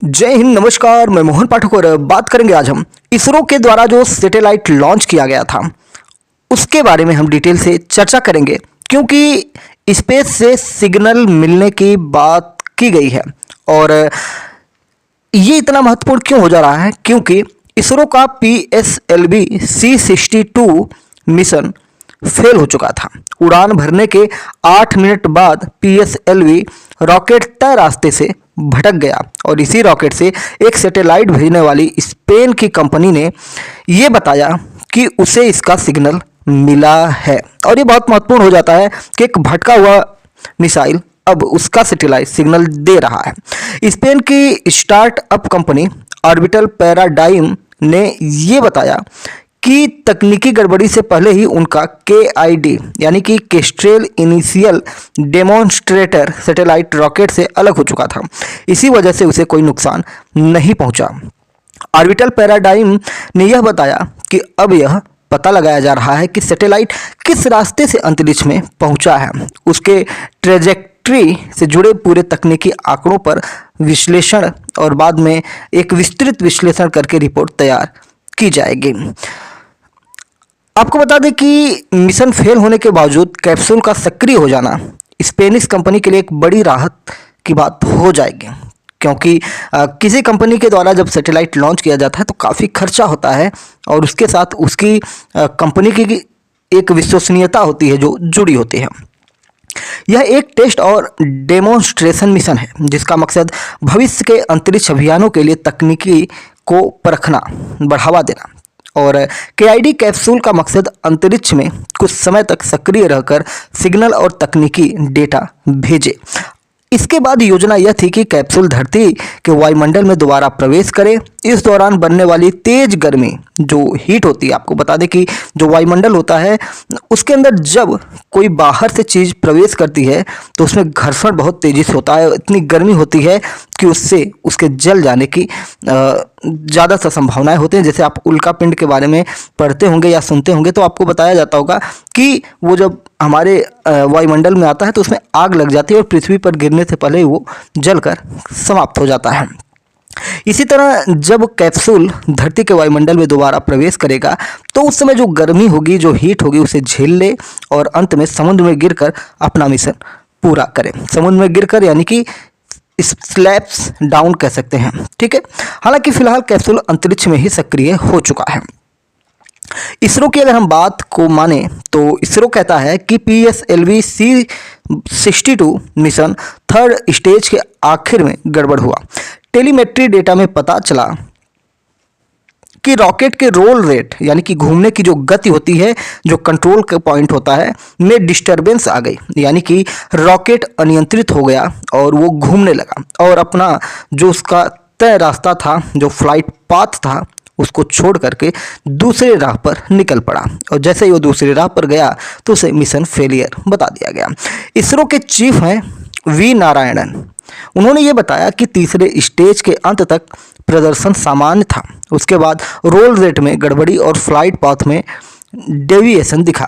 जय हिंद, नमस्कार। मैं मोहन पाठक और बात करेंगे आज हम इसरो के द्वारा जो सैटेलाइट लॉन्च किया गया था उसके बारे में हम डिटेल से चर्चा करेंगे, क्योंकि स्पेस से सिग्नल मिलने की बात की गई है। और ये इतना महत्वपूर्ण क्यों हो जा रहा है, क्योंकि इसरो का PSLV C62 मिशन फेल हो चुका था। उड़ान भरने के 8 मिनट बाद PSLV रॉकेट तय रास्ते से भटक गया और इसी रॉकेट से एक सैटेलाइट भेजने वाली स्पेन की कंपनी ने ये बताया कि उसे इसका सिग्नल मिला है। और ये बहुत महत्वपूर्ण हो जाता है कि एक भटका हुआ मिसाइल अब उसका सैटेलाइट सिग्नल दे रहा है। स्पेन की स्टार्टअप कंपनी ऑर्बिटल पैराडाइम ने ये बताया कि तकनीकी गड़बड़ी से पहले ही उनका KID यानी कि kestrel initial demonstrator satellite rocket से अलग हो चुका था। इसी वजह से उसे कोई नुकसान नहीं पहुंचा। ऑर्बिटल पैराडाइम ने यह बताया कि अब यह पता लगाया जा रहा है कि सैटेलाइट किस रास्ते से अंतरिक्ष में पहुंचा है। उसके ट्रेजेक्ट्री से जुड़े पूरे तकनीकी आंकड़ों पर विश्लेषण और बाद में एक विस्तृत विश्लेषण करके रिपोर्ट तैयार की जाएगी। आपको बता दें कि मिशन फेल होने के बावजूद कैप्सूल का सक्रिय हो जाना स्पेनिश कंपनी के लिए एक बड़ी राहत की बात हो जाएगी, क्योंकि किसी कंपनी के द्वारा जब सैटेलाइट लॉन्च किया जाता है तो काफ़ी खर्चा होता है और उसके साथ उसकी कंपनी की एक विश्वसनीयता होती है जो जुड़ी होती है। यह एक टेस्ट और डेमोन्स्ट्रेशन मिशन है जिसका मकसद भविष्य के अंतरिक्ष अभियानों के लिए तकनीकी को परखना, बढ़ावा देना। और KID कैप्सूल का मकसद अंतरिक्ष में कुछ समय तक सक्रिय रहकर सिग्नल और तकनीकी डेटा भेजे। इसके बाद योजना यह थी कि कैप्सूल धरती के वायुमंडल में दोबारा प्रवेश करे। इस दौरान बनने वाली तेज गर्मी जो हीट होती है, आपको बता दें कि जो वायुमंडल होता है उसके अंदर जब कोई बाहर से चीज़ प्रवेश करती है तो उसमें घर्षण बहुत तेज़ी से होता है। इतनी गर्मी होती है कि उससे उसके जल जाने की ज़्यादा सा संभावनाएं होती हैं। जैसे आप उल्का पिंड के बारे में पढ़ते होंगे या सुनते होंगे तो आपको बताया जाता होगा कि वो जब हमारे वायुमंडल में आता है तो उसमें आग लग जाती है और पृथ्वी पर गिरने से पहले वो जलकर समाप्त हो जाता है। इसी तरह जब कैप्सूल धरती के वायुमंडल में दोबारा प्रवेश करेगा तो उस समय जो गर्मी होगी, जो हीट होगी, उसे झेल ले और अंत में समुद्र में गिरकर अपना मिशन पूरा करे। समुद्र में गिरकर यानी कि स्लैप्स डाउन कह सकते हैं, ठीक है। हालांकि फिलहाल कैप्सूल अंतरिक्ष में ही सक्रिय हो चुका है। इसरो की अगर हम बात को माने तो इसरो कहता है कि PSLV C62 mission third stage के आखिर में गड़बड़ हुआ। टेलीमेट्री डेटा में पता चला कि रॉकेट के रोल रेट यानी कि घूमने की जो गति होती है, जो कंट्रोल का पॉइंट होता है, में डिस्टरबेंस आ गई, यानी कि रॉकेट अनियंत्रित हो गया और वो घूमने लगा और अपना जो उसका तय रास्ता था, जो फ्लाइट पाथ था, उसको छोड़ करके दूसरे राह पर निकल पड़ा। और जैसे ही वो दूसरे राह पर गया तो उसे मिशन फेलियर बता दिया गया। इसरो के चीफ हैं V नारायणन। उन्होंने ये बताया कि तीसरे स्टेज के अंत तक प्रदर्शन सामान्य था। उसके बाद रोल रेट में गड़बड़ी और फ्लाइट पाथ में डेविएशन दिखा।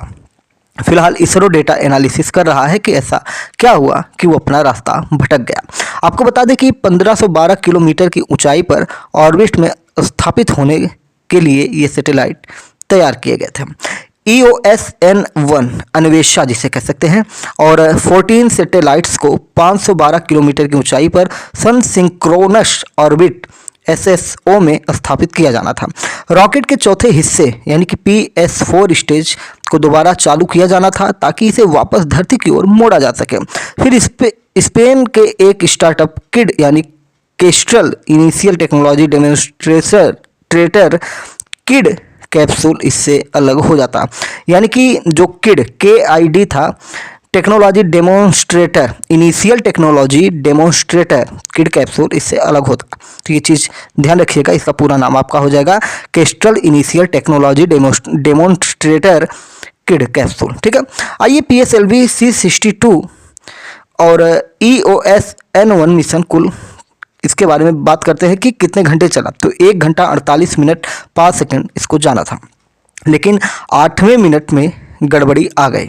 फिलहाल इसरो डेटा एनालिसिस कर रहा है कि ऐसा क्या हुआ कि वो अपना रास्ता भटक गया। आपको बता दें कि 1512 किलोमीटर की ऊंचाई पर ऑर्बिट में स्थापित होने के लिए ये सैटेलाइट तैयार किए गए थे। EOS-N1 अन्वेषा जिसे कह सकते हैं, और 14 सैटेलाइट्स को 512 किलोमीटर की ऊंचाई पर सन सिंक्रोनस ऑर्बिट SSO में स्थापित किया जाना था। रॉकेट के चौथे हिस्से यानी कि PS4 स्टेज को दोबारा चालू किया जाना था ताकि इसे वापस धरती की ओर मोड़ा जा सके। फिर स्पेन के एक स्टार्टअप किड यानी Kestrel initial technology demonstrator kid capsule इससे अलग हो जाता, यानी कि जो किड KID था, technology demonstrator, initial technology demonstrator kid capsule इससे अलग होता। तो ये चीज़ ध्यान रखिएगा, इसका पूरा नाम आपका हो जाएगा Kestrel initial technology demonstrator kid capsule, ठीक है। आइए PSLV C62 और EOS-N1 मिशन कुल इसके बारे में बात करते हैं कि कितने घंटे चला। तो 1 घंटा 48 मिनट 5 सेकंड इसको जाना था, लेकिन 8वें मिनट में गड़बड़ी आ गई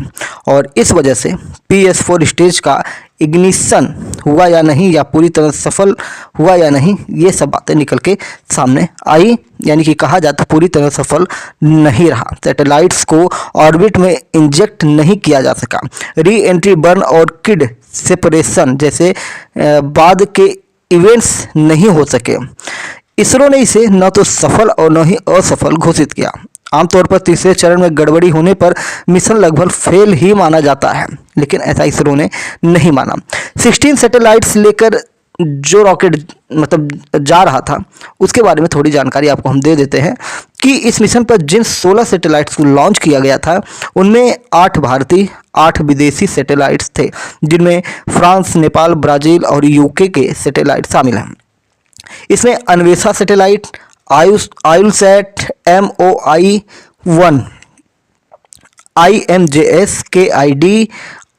और इस वजह से PS4 स्टेज का इग्निशन हुआ या नहीं, या पूरी तरह सफल हुआ या नहीं, ये सब बातें निकल के सामने आई। यानी कि कहा जाता पूरी तरह सफल नहीं रहा, सैटेलाइट्स को ऑर्बिट में इंजेक्ट नहीं किया जा सका। री एंट्री बर्न और किड सेपरेशन जैसे बाद के इवेंट्स नहीं हो सके। इसरो ने इसे न तो सफल और न ही असफल घोषित किया। आमतौर पर तीसरे चरण में गड़बड़ी होने पर मिशन लगभग फेल ही माना जाता है, लेकिन ऐसा इसरो ने नहीं माना। 16 सैटेलाइट्स लेकर जो रॉकेट जा रहा था, उसके बारे में थोड़ी जानकारी आपको हम दे देते हैं कि इस मिशन पर जिन 16 सैटेलाइट्स को लॉन्च किया गया था, उनमें 8 भारतीय 8 विदेशी सैटेलाइट्स थे, जिनमें फ्रांस, नेपाल, ब्राज़ील और यूके के सैटेलाइट शामिल हैं। इसमें अन्वेषा सैटेलाइट, आयुलसैट, MOI-1, IMJS, KID,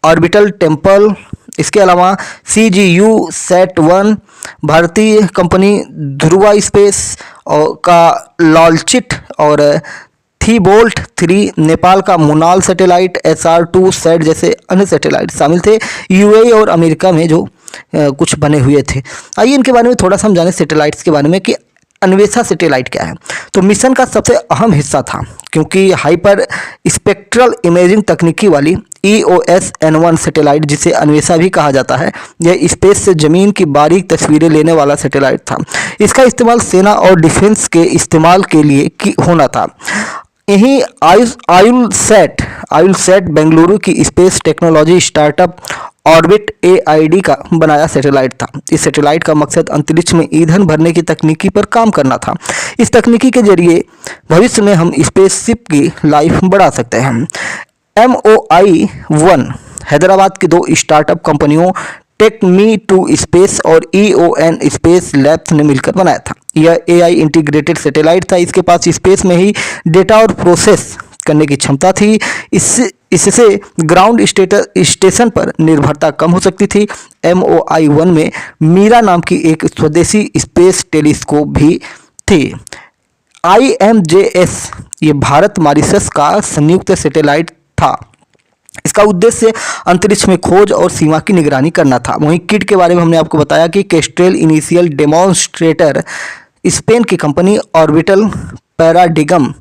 orbital temple, इसके अलावा CGU Sat-1, भारतीय कंपनी ध्रुवा स्पेस और का लॉलचिट और थीबोल्ट 3, नेपाल का मुनाल सैटेलाइट, SR-2 सैट जैसे अन्य सैटेलाइट शामिल थे। UAE और अमेरिका में जो कुछ बने हुए थे। आइए इनके बारे में थोड़ा सा हम जानें, सैटेलाइट्स के बारे में कि अन्वेषा सैटेलाइट क्या है। तो मिशन का सबसे अहम हिस्सा था, क्योंकि हाइपर स्पेक्ट्रल इमेजिंग तकनीकी वाली EOS-N1 सैटेलाइट, जिसे अन्वेषा भी कहा जाता है, यह स्पेस से ज़मीन की बारीक तस्वीरें लेने वाला सैटेलाइट था। इसका इस्तेमाल सेना और डिफेंस के इस्तेमाल के लिए होना था। यही आयुलसैट बेंगलुरु की space technology startup orbit AID का बनाया सैटेलाइट था। इस सैटेलाइट का मकसद अंतरिक्ष में ईंधन भरने की तकनीकी पर काम करना था। इस तकनीकी के जरिए भविष्य में हम स्पेसशिप की लाइफ बढ़ा सकते हैं। MOI-1 हैदराबाद की 2 स्टार्टअप कंपनियों टेक मी टू स्पेस और EON स्पेस लैब्स ने मिलकर बनाया था। यह AI इंटीग्रेटेड सैटेलाइट था। इसके पास स्पेस में ही डेटा और प्रोसेस करने की क्षमता थी। इससे ग्राउंड स्टेशन पर निर्भरता कम हो सकती थी। MOI-1 में मीरा नाम की एक स्वदेशी स्पेस टेलीस्कोप भी थी। IMJS ये भारत मॉरिशस का संयुक्त सैटेलाइट था। इसका उद्देश्य अंतरिक्ष में खोज और सीमा की निगरानी करना था। वहीं किड के बारे में हमने आपको बताया कि केस्ट्रेल इनिशियल डेमोन्स्ट्रेटर स्पेन की कंपनी ऑर्बिटल पैराडिगम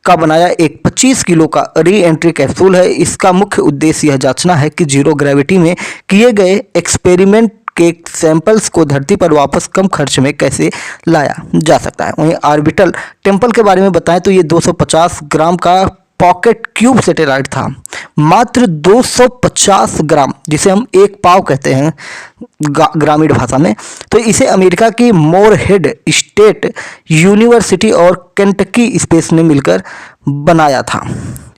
का बनाया एक 25 किलो का री एंट्री कैप्सूल है। इसका मुख्य उद्देश्य यह जांचना है कि जीरो ग्रेविटी में किए गए एक्सपेरिमेंट के सैंपल्स को धरती पर वापस कम खर्च में कैसे लाया जा सकता है। वहीं ऑर्बिटल टेम्पल के बारे में बताएं तो ये 250 ग्राम का पॉकेट क्यूब सैटेलाइट था। मात्र 250 ग्राम, जिसे हम एक पाव कहते हैं ग्रामीण भाषा में। तो इसे अमेरिका की मोरहेड स्टेट यूनिवर्सिटी और केंटकी स्पेस ने मिलकर बनाया था।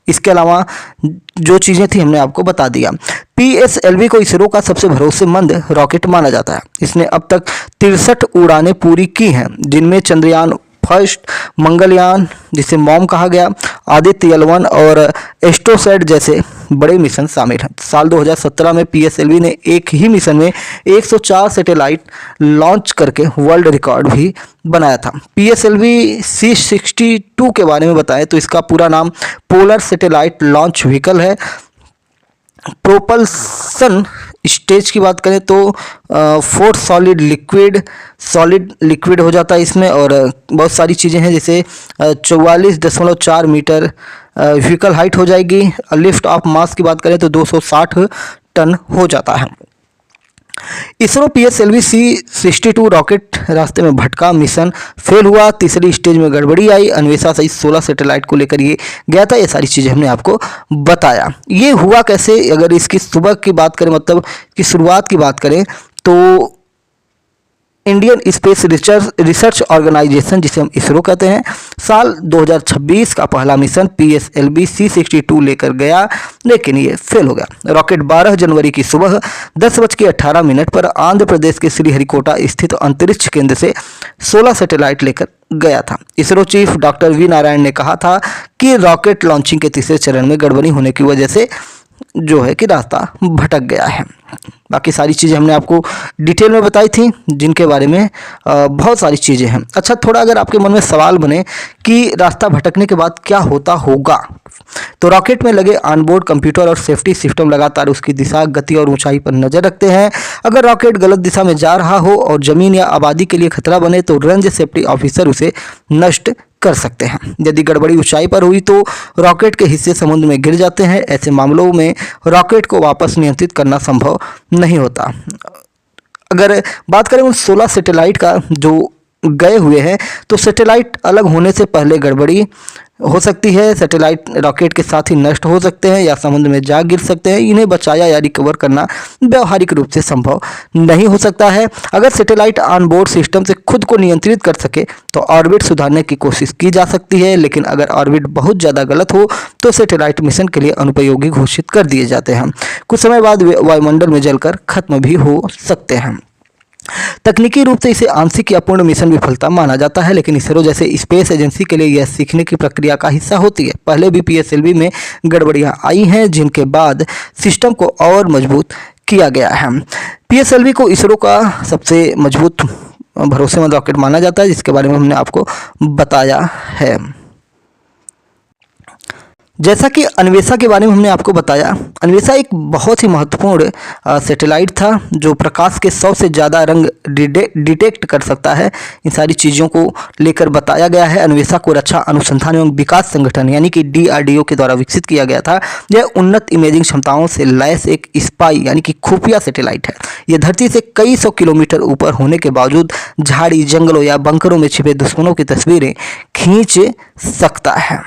इसके अलावा जो चीज़ें थी हमने आपको बता दिया। PSLV को इसरो का सबसे भरोसेमंद रॉकेट माना जाता है। इसने अब तक 63 उड़ानें पूरी की हैं, जिनमें चंद्रयान फर्स्ट, मंगलयान जिसे मॉम कहा गया, आदित्य L1 और एस्ट्रोसैट जैसे बड़े मिशन शामिल हैं। साल 2017 में PSLV ने एक ही मिशन में 104 सैटेलाइट लॉन्च करके वर्ल्ड रिकॉर्ड भी बनाया था। PSLV C62 के बारे में बताएं तो इसका पूरा नाम पोलर सैटेलाइट लॉन्च व्हीकल है। प्रोपल्सन स्टेज की बात करें तो 4 सॉलिड लिक्विड हो जाता है इसमें, और बहुत सारी चीज़ें हैं, जैसे 44.4 मीटर व्हीकल हाइट हो जाएगी। लिफ्ट ऑफ मास की बात करें तो 260 टन हो जाता है। इसरो PSLV C62 रॉकेट रास्ते में भटका, मिशन फेल हुआ, तीसरी स्टेज में गड़बड़ी आई, अन्वेषा सहित 16 सैटेलाइट को लेकर ये गया था। ये सारी चीज़ें हमने आपको बताया। ये हुआ कैसे, अगर इसकी सुबह की बात करें, मतलब कि शुरुआत की बात करें, तो इंडियन स्पेस रिसर्च ऑर्गेनाइजेशन, जिसे हम इसरो कहते हैं, साल 2026 का पहला मिशन PSLV C62 लेकर गया, लेकिन ये फेल हो गया। रॉकेट 12 जनवरी की सुबह 10:18 पर आंध्र प्रदेश के श्रीहरिकोटा स्थित अंतरिक्ष केंद्र से 16 सैटेलाइट लेकर गया था। ISRO chief doctor V Narayan ने कहा था कि रॉकेट लॉन्चिंग के तीसरे चरण में गड़बड़ी होने की वजह से जो है कि रास्ता भटक गया है। बाकी सारी चीज़ें हमने आपको डिटेल में बताई थी, जिनके बारे में बहुत सारी चीज़ें हैं। अच्छा, थोड़ा अगर आपके मन में सवाल बने कि रास्ता भटकने के बाद क्या होता होगा, तो रॉकेट में लगे ऑनबोर्ड कंप्यूटर और सेफ्टी सिस्टम लगातार उसकी दिशा, गति और ऊंचाई पर नजर रखते हैं। अगर रॉकेट गलत दिशा में जा रहा हो और जमीन या आबादी के लिए खतरा बने तो रेंज सेफ्टी ऑफिसर उसे नष्ट कर सकते हैं। यदि गड़बड़ी ऊंचाई पर हुई तो रॉकेट के हिस्से समुद्र में गिर जाते हैं। ऐसे मामलों में रॉकेट को वापस नियंत्रित करना संभव नहीं होता। अगर बात करें उन 16 सैटेलाइट का जो गए हुए हैं, तो सैटेलाइट अलग होने से पहले गड़बड़ी हो सकती है। सैटेलाइट रॉकेट के साथ ही नष्ट हो सकते हैं या समुद्र में जा गिर सकते हैं। इन्हें बचाया या रिकवर करना व्यवहारिक रूप से संभव नहीं हो सकता है। अगर सैटेलाइट ऑनबोर्ड सिस्टम से खुद को नियंत्रित कर सके तो ऑर्बिट सुधारने की कोशिश की जा सकती है, लेकिन अगर ऑर्बिट बहुत ज़्यादा गलत हो तो सैटेलाइट मिशन के लिए अनुपयोगी घोषित कर दिए जाते हैं। कुछ समय बाद वे वायुमंडल में जलकर खत्म भी हो सकते हैं। तकनीकी रूप से इसे आंशिक या पूर्ण मिशन विफलता माना जाता है, लेकिन इसरो जैसे स्पेस एजेंसी के लिए यह सीखने की प्रक्रिया का हिस्सा होती है। पहले भी पीएसएलवी में गड़बड़ियां आई हैं, जिनके बाद सिस्टम को और मजबूत किया गया है। पीएसएलवी को इसरो का सबसे मजबूत भरोसेमंद रॉकेट माना जाता है, जिसके बारे में हमने आपको बताया है। जैसा कि अन्वेषा के बारे में हमने आपको बताया, अन्वेषा एक बहुत ही महत्वपूर्ण सैटेलाइट था जो प्रकाश के 100 से ज़्यादा रंग डिटेक्ट कर सकता है। इन सारी चीज़ों को लेकर बताया गया है। अन्वेषा को रक्षा अनुसंधान एवं विकास संगठन यानी कि DRDO के द्वारा विकसित किया गया था। यह उन्नत इमेजिंग क्षमताओं से लैस एक स्पाई यानी कि खुफिया सैटेलाइट है। यह धरती से कई सौ किलोमीटर ऊपर होने के बावजूद झाड़ी, जंगलों या बंकरों में छिपे दुश्मनों की तस्वीरें खींच सकता है।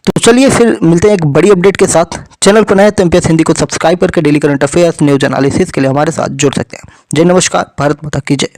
तो चलिए फिर मिलते हैं एक बड़ी अपडेट के साथ। चैनल पर नए तो MPS हिंदी को सब्सक्राइब करके daily current affairs, news analysis के लिए हमारे साथ जुड़ सकते हैं। जय नमस्कार, भारत माता की जय।